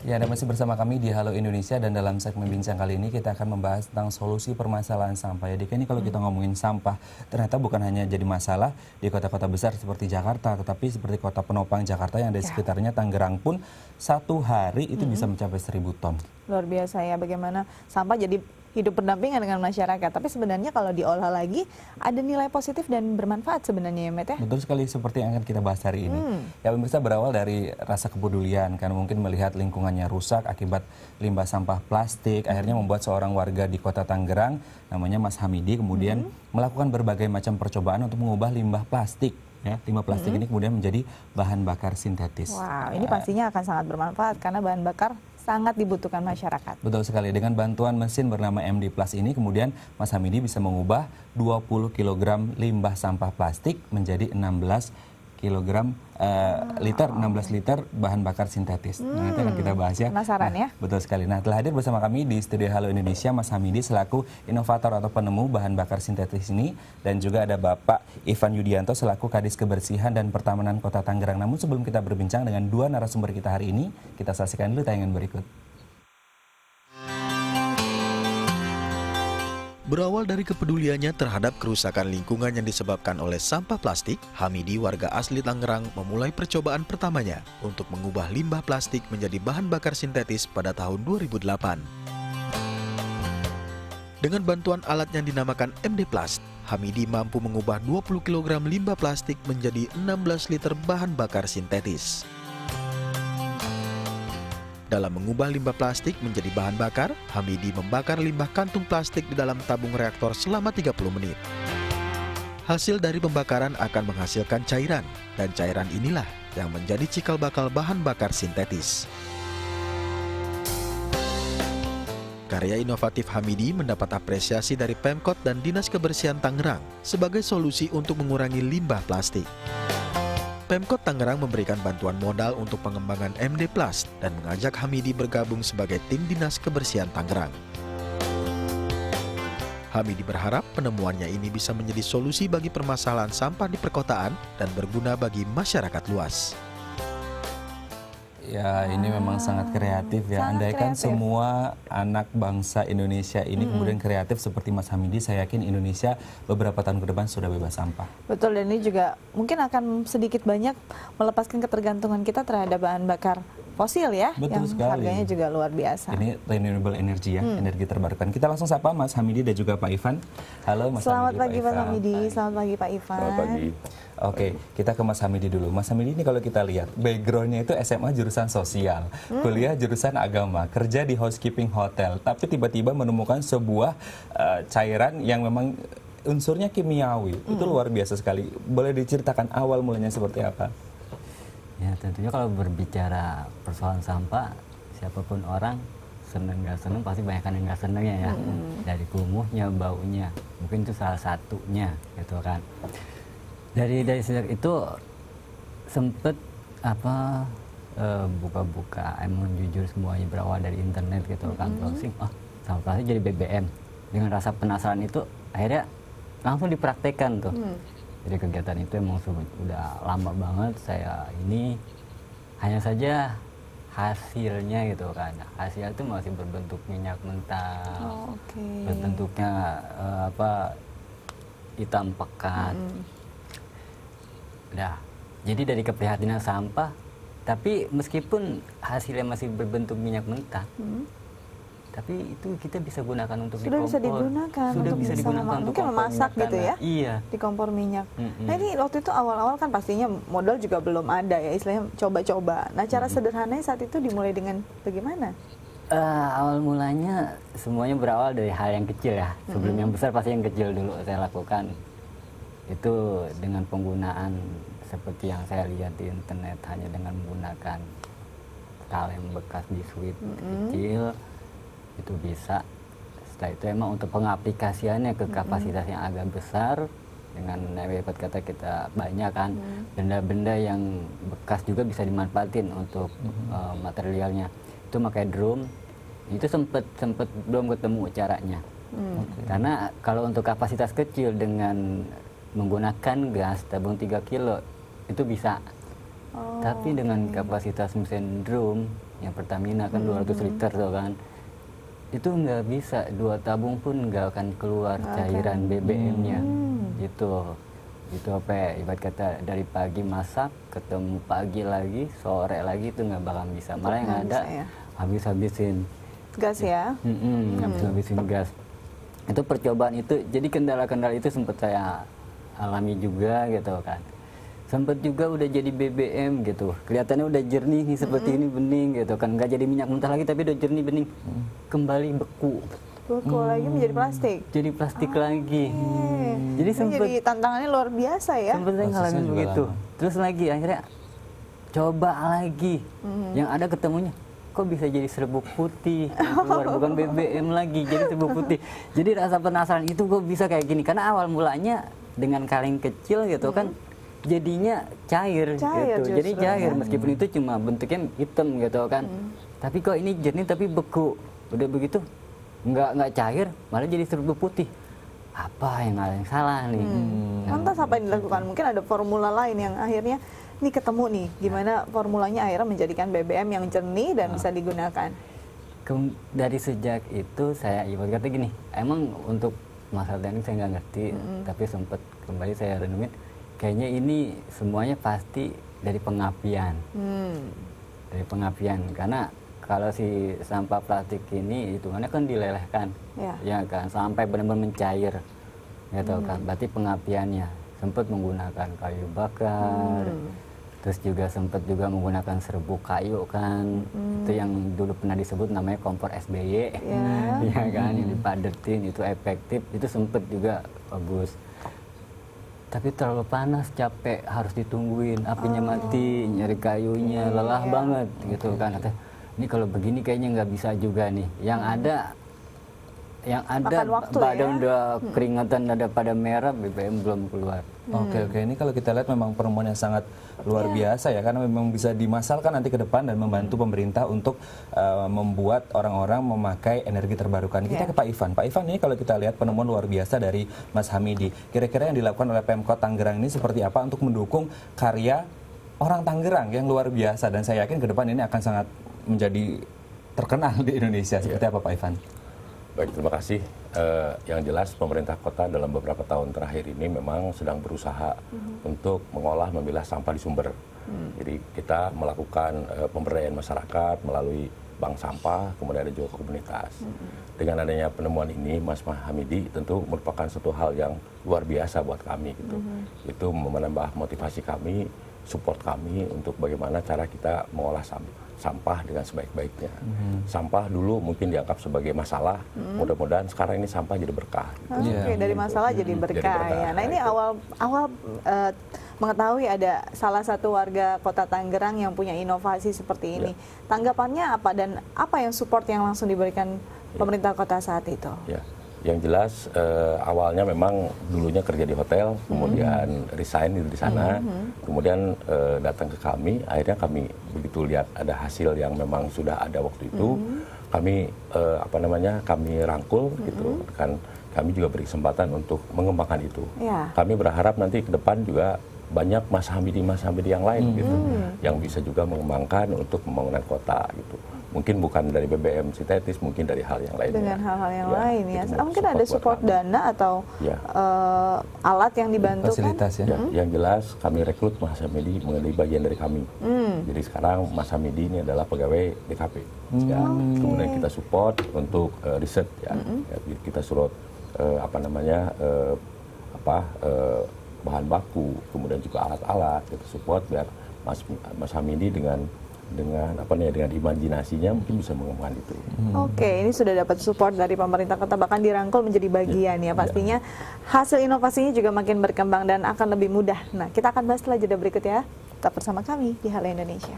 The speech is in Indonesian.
Ya, Anda masih bersama kami di Halo Indonesia dan dalam segmen bincang kali ini kita akan membahas tentang solusi permasalahan sampah. Ya, Dika, ini kalau kita ngomongin sampah, ternyata bukan hanya jadi masalah di kota-kota besar seperti Jakarta, tetapi seperti kota penopang Jakarta yang ada di sekitarnya, Tangerang pun satu hari itu bisa mencapai 1.000 ton. Luar biasa ya, bagaimana sampah jadi hidup berdampingan dengan masyarakat. Tapi sebenarnya kalau diolah lagi, ada nilai positif dan bermanfaat sebenarnya ya, Met ya? Betul sekali, seperti yang akan kita bahas hari ini. Ya, pemirsa, berawal dari rasa kepedulian, karena mungkin melihat lingkungannya rusak akibat limbah sampah plastik, akhirnya membuat seorang warga di kota Tangerang, namanya Mas Hamidi, kemudian melakukan berbagai macam percobaan untuk mengubah limbah plastik. Ya, limbah plastik ini kemudian menjadi bahan bakar sintetis. Wow, ini pastinya akan sangat bermanfaat karena bahan bakar sangat dibutuhkan masyarakat. Betul sekali, dengan bantuan mesin bernama MD Plus ini kemudian Mas Hamidi bisa mengubah 20 kg limbah sampah plastik menjadi 16 liter bahan bakar sintetis. Nah, nanti akan kita bahas ya. Penasaran ya? Betul sekali. Nah, telah hadir bersama kami di studio Halo Indonesia Mas Hamidi selaku inovator atau penemu bahan bakar sintetis ini, dan juga ada Bapak Ivan Yudianto selaku Kadis Kebersihan dan Pertamanan Kota Tangerang. Namun sebelum kita berbincang dengan dua narasumber kita hari ini, kita saksikan dulu tayangan berikut. Berawal dari kepeduliannya terhadap kerusakan lingkungan yang disebabkan oleh sampah plastik, Hamidi, warga asli Tangerang, memulai percobaan pertamanya untuk mengubah limbah plastik menjadi bahan bakar sintetis pada tahun 2008. Dengan bantuan alat yang dinamakan MD Plus, Hamidi mampu mengubah 20 kg limbah plastik menjadi 16 liter bahan bakar sintetis. Dalam mengubah limbah plastik menjadi bahan bakar, Hamidi membakar limbah kantung plastik di dalam tabung reaktor selama 30 menit. Hasil dari pembakaran akan menghasilkan cairan, dan cairan inilah yang menjadi cikal bakal bahan bakar sintetis. Karya inovatif Hamidi mendapat apresiasi dari Pemkot dan Dinas Kebersihan Tangerang sebagai solusi untuk mengurangi limbah plastik. Pemkot Tangerang memberikan bantuan modal untuk pengembangan MD Plus dan mengajak Hamidi bergabung sebagai tim Dinas Kebersihan Tangerang. Hamidi berharap penemuannya ini bisa menjadi solusi bagi permasalahan sampah di perkotaan dan berguna bagi masyarakat luas. Ya, ini memang sangat kreatif ya. Sangat Andaikan kreatif. semua anak bangsa Indonesia ini kemudian kreatif seperti Mas Hamidi, saya yakin Indonesia beberapa tahun ke depan sudah bebas sampah. Betul, dan ini juga mungkin akan sedikit banyak melepaskan ketergantungan kita terhadap bahan bakar fosil ya, Betul yang sekali. harganya juga luar biasa. Ini renewable energy ya, energi terbarukan. Kita langsung sapa Mas Hamidi dan juga Pak Ivan. Halo Mas Selamat Hamidi, pagi Pak Hamidi, selamat pagi Pak Ivan. Selamat pagi. Oke, kita ke Mas Hamidi dulu. Mas Hamidi ini kalau kita lihat, backgroundnya itu SMA jurusan sosial, kuliah jurusan agama, kerja di housekeeping hotel, tapi tiba-tiba menemukan sebuah cairan yang memang unsurnya kimiawi. Itu luar biasa sekali. Boleh diceritakan awal mulanya seperti apa? Ya, tentunya kalau berbicara persoalan sampah, siapapun orang seneng nggak seneng pasti banyak yang nggak senengnya ya. Dari kumuhnya, baunya, mungkin itu salah satunya gitu kan. Dari sejak itu sempet buka-buka, emang jujur semuanya berawal dari internet gitu kan, browsing, sampah plastik jadi BBM. Dengan rasa penasaran itu akhirnya langsung dipraktekkan tuh. Jadi kegiatan itu emang udah lama banget saya ini, hanya saja hasilnya gitu kan. Hasil itu masih berbentuk minyak mentah, berbentuknya hitam pekat. Nah, jadi dari keprihatinan sampah, tapi meskipun hasilnya masih berbentuk minyak mentah, tapi itu kita bisa gunakan untuk Sudah bisa digunakan Sudah untuk bisa digunakan untuk mungkin kompor memasak minyak gitu ya, tanah. Iya. di kompor minyak. Nah ini waktu itu awal-awal kan pastinya modal juga belum ada ya, istilahnya coba-coba. Nah cara sederhananya saat itu dimulai dengan bagaimana? Awal mulanya semuanya berawal dari hal yang kecil ya. Sebelum yang besar pasti yang kecil dulu saya lakukan. Itu dengan penggunaan seperti yang saya lihat di internet, hanya dengan menggunakan kaleng bekas biskuit kecil itu bisa. Setelah itu emang untuk pengaplikasiannya ke kapasitas yang agak besar, dengan dapat kata kita banyak kan benda-benda yang bekas juga bisa dimanfaatin untuk materialnya. Itu pakai drum. Itu sempet belum ketemu caranya. Karena kalau untuk kapasitas kecil dengan menggunakan gas tabung 3 kilo itu bisa. Tapi dengan kapasitas mesin drum yang Pertamina kan 200 liter tuh kan. Itu nggak bisa, 2 tabung pun nggak akan keluar cairan BBM-nya. Itu apa ya, ibarat kata dari pagi masak, ketemu pagi lagi, sore lagi itu nggak bakal bisa. Malah yang ada habis-habisin gas ya. Habis-habisin gas. Itu percobaan itu, jadi kendala-kendala itu sempat saya alami juga gitu kan. Sempat juga udah jadi BBM gitu, kelihatannya udah jernih nih seperti ini bening gitu kan, nggak jadi minyak mentah lagi tapi udah jernih bening, kembali beku Lagi menjadi plastik. jadi plastik lagi. Jadi Itu sempat jadi tantangannya luar biasa ya. sempat saya ngalamin juga begitu. lama. Terus lagi akhirnya coba lagi, yang ada ketemunya kok bisa jadi serbuk putih yang keluar, bukan BBM lagi, jadi serbuk putih. Jadi rasa penasaran itu kok bisa kayak gini, karena awal mulanya dengan kaleng kecil gitu kan jadinya cair gitu. Jadi justru, cair meskipun itu cuma bentuknya hitam gitu kan. Tapi kok ini jernih tapi beku. Udah begitu nggak cair, malah jadi serbuk putih. Apa yang salah nih? Lantas apa yang dilakukan? Mungkin ada formula lain yang akhirnya ini ketemu nih, gimana formulanya akhirnya menjadikan BBM yang jernih dan bisa digunakan. Dari sejak itu saya ibarat kata gini, emang untuk masalah teknik saya nggak ngerti, tapi sempat kembali saya renungin, kayaknya ini semuanya pasti dari pengapian. Dari pengapian, karena kalau si sampah plastik ini hitungannya kan dilelehkan, ya kan, sampai benar-benar mencair, gitu kan. Berarti pengapiannya sempat menggunakan kayu bakar, terus juga sempat juga menggunakan serbuk kayu kan, itu yang dulu pernah disebut namanya kompor SBY, ya kan, yang dipadetin itu efektif, itu sempat juga bagus. Tapi terlalu panas, capek, harus ditungguin, apinya mati, nyari kayunya, lelah banget gitu kan. Ini kalau begini kayaknya nggak bisa juga nih. Yang ada badan udah keringetan, ada pada merah, BBM belum keluar. Oke, ini kalau kita lihat memang penemuan yang sangat luar biasa ya, karena memang bisa dimasalkan nanti ke depan dan membantu pemerintah untuk membuat orang-orang memakai energi terbarukan. Kita ke Pak Ivan. Pak Ivan, ini kalau kita lihat penemuan luar biasa dari Mas Hamidi, kira-kira yang dilakukan oleh Pemkot Tangerang ini seperti apa untuk mendukung karya orang Tangerang yang luar biasa, dan saya yakin ke depan ini akan sangat menjadi terkenal di Indonesia. Seperti apa Pak Ivan? Baik, terima kasih. Yang jelas pemerintah kota dalam beberapa tahun terakhir ini memang sedang berusaha untuk mengolah, memilah sampah di sumber. Jadi kita melakukan pemberdayaan masyarakat melalui bank sampah, kemudian ada juga komunitas. Dengan adanya penemuan ini, Mas Hamidi tentu merupakan satu hal yang luar biasa buat kami gitu. Itu menambah motivasi kami, support kami untuk bagaimana cara kita mengolah sampah dengan sebaik-baiknya. Sampah dulu mungkin dianggap sebagai masalah, mudah-mudahan sekarang ini sampah jadi berkah. Gitu. Dari masalah jadi berkah ya. Nah ini awal mengetahui ada salah satu warga Kota Tangerang yang punya inovasi seperti ini. Tanggapannya apa dan apa yang support yang langsung diberikan pemerintah kota saat itu? Yang jelas awalnya memang dulunya kerja di hotel, kemudian resign di sana, kemudian datang ke kami. Akhirnya kami begitu lihat ada hasil yang memang sudah ada waktu itu, kami kami rangkul gitu kan. Kami juga beri kesempatan untuk mengembangkan itu. Kami berharap nanti ke depan juga banyak Mas Hamidi yang lain gitu, yang bisa juga mengembangkan untuk pembangunan kota gitu. Mungkin bukan dari BBM sintetis, mungkin dari hal yang lainnya. Dengan hal-hal yang lain ya. Mungkin ada support dana atau alat yang dibantu fasilitas kan? Yang jelas kami rekrut Mas Hamidi menjadi bagian dari kami. Jadi sekarang Mas Hamidi ini adalah pegawai DKP. Kemudian kita support untuk riset ya. Kita suruh bahan baku, kemudian juga alat-alat kita support biar Mas Hamidi dengan imajinasinya mungkin bisa mengembangkan itu. Oke, ini sudah dapat support dari pemerintah kota, bahkan dirangkul menjadi bagian ya. Pastinya hasil inovasinya juga makin berkembang dan akan lebih mudah. Nah, kita akan bahas setelah jeda berikut ya. Tetap bersama kami di Halo Indonesia.